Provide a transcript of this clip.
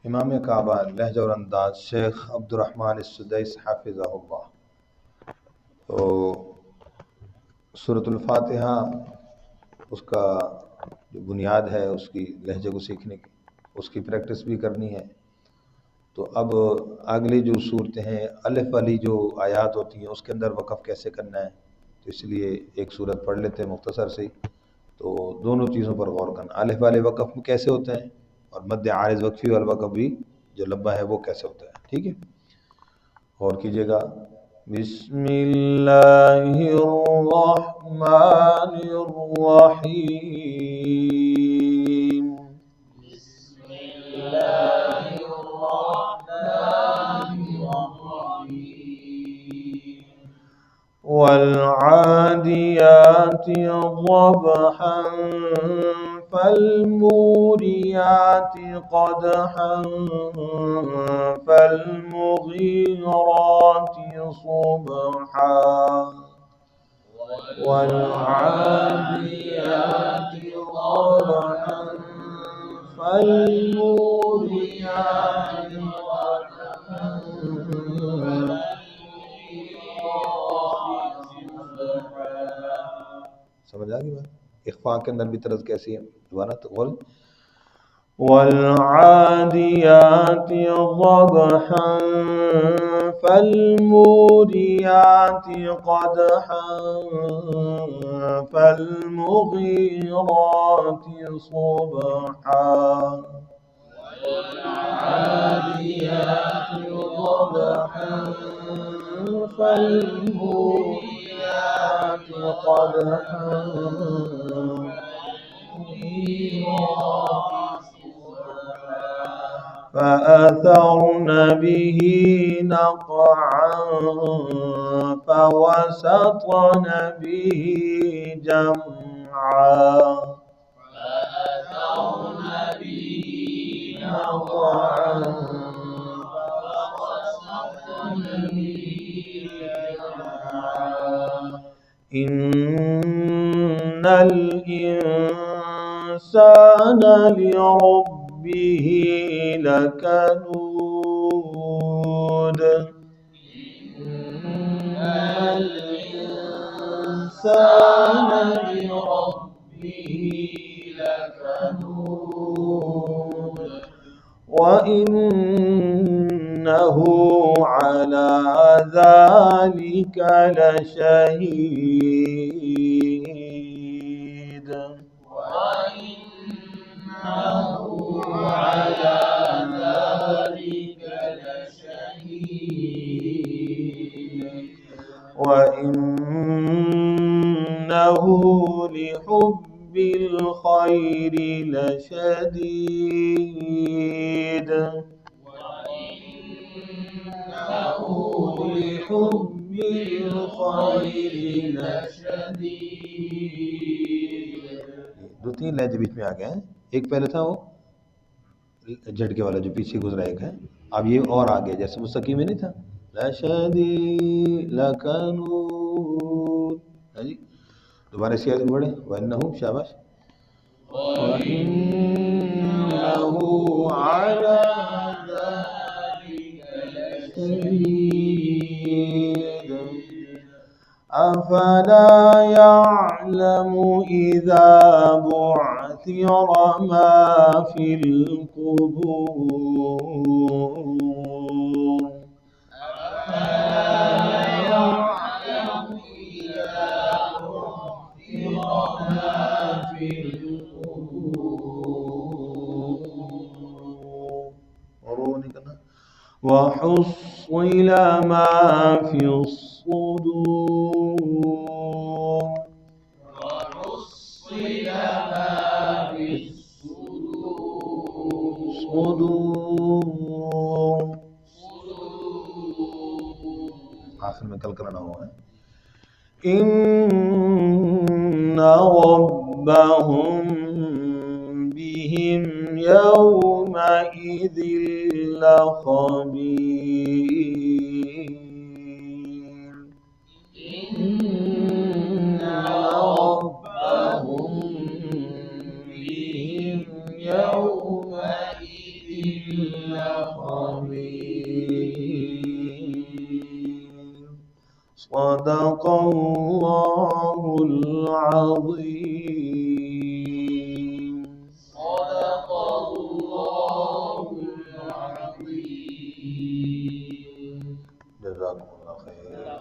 इमाम काबा लहजा और अंदाज शेख अब्दुर्रहमान सुदैस हाफिज़हुल्लाह। तो सूरतुल फातिहा उसका जो बुनियाद है उसकी लहजे को सीखने की, उसकी प्रैक्टिस भी करनी है। तो अब अगली जो सूरतें हैं अलिफ वाली जो आयात होती हैं उसके अंदर वक़फ़ कैसे करना है, तो इसलिए एक सूरत पढ़ लेते हैं मुख्तसर से ही। तो दोनों चीज़ों पर गौर करना, अलिफ वाले वक़फ़ में कैसे होते हैं और मद्द आरिज़ वक्फ़ी वाला वक़फ़ भी जो लंबा है वो कैसे होता है। ठीक है, और कीजिएगा। बिस्मिल्लाहिर्रहमानिर्रहीम। والعاديات ضبحا فالموريات قدحا فالمغيرات صبحا والعاديات ضبحا فالموريات قدحا समझ आ गई बात। इख्फा के अंदर भी तरज कैसी है, दोबारा तो बोल। والعاديات ضبحا فالموريات قدحا فالمغيرات صبحا والعاديات ضبحا فالموريات قدحا فأثرن به نقعا فوسطن به جمعا فأثرن به نقعا فوسطن به جمعا إن الإنسان لربه لكنود إن الإنسان لربه لكنود وإنه على ذلك لشهيد وإنه على ذلك لشهيد وإنه لحب الخير لشديد وإنه لحب الخير لشديد। दो तीन लहजे बीच में आ गए हैं, एक पहले था वो झटके वाला जो पीछे गुजरा एक है, अब ये और आ गया जैसे मुस्तकी में नहीं था लशदी लकनून है जी। दोबारा इसी आयत को पढ़े वन्नहु शाबाश वइन्नहु अला ज़ालिका लशहीद अफला यअलम इज़ा बुअथिर मा फिल क़ुबूर अफला यअलम इज़ा बुअथिर मा फिल क़ुबूर और वो नहीं करना وحصل ما في الصدور وحصل ما في الصدور आखिर में कल करना हुआ है إن ربهم بهم يومئذ لخبير إن ربهم بهم يومئذ सदक़ल्लाहुल अज़ीम। सदक़ल्लाहुल अज़ीम। जज़ाकुमुल्लाह खैर।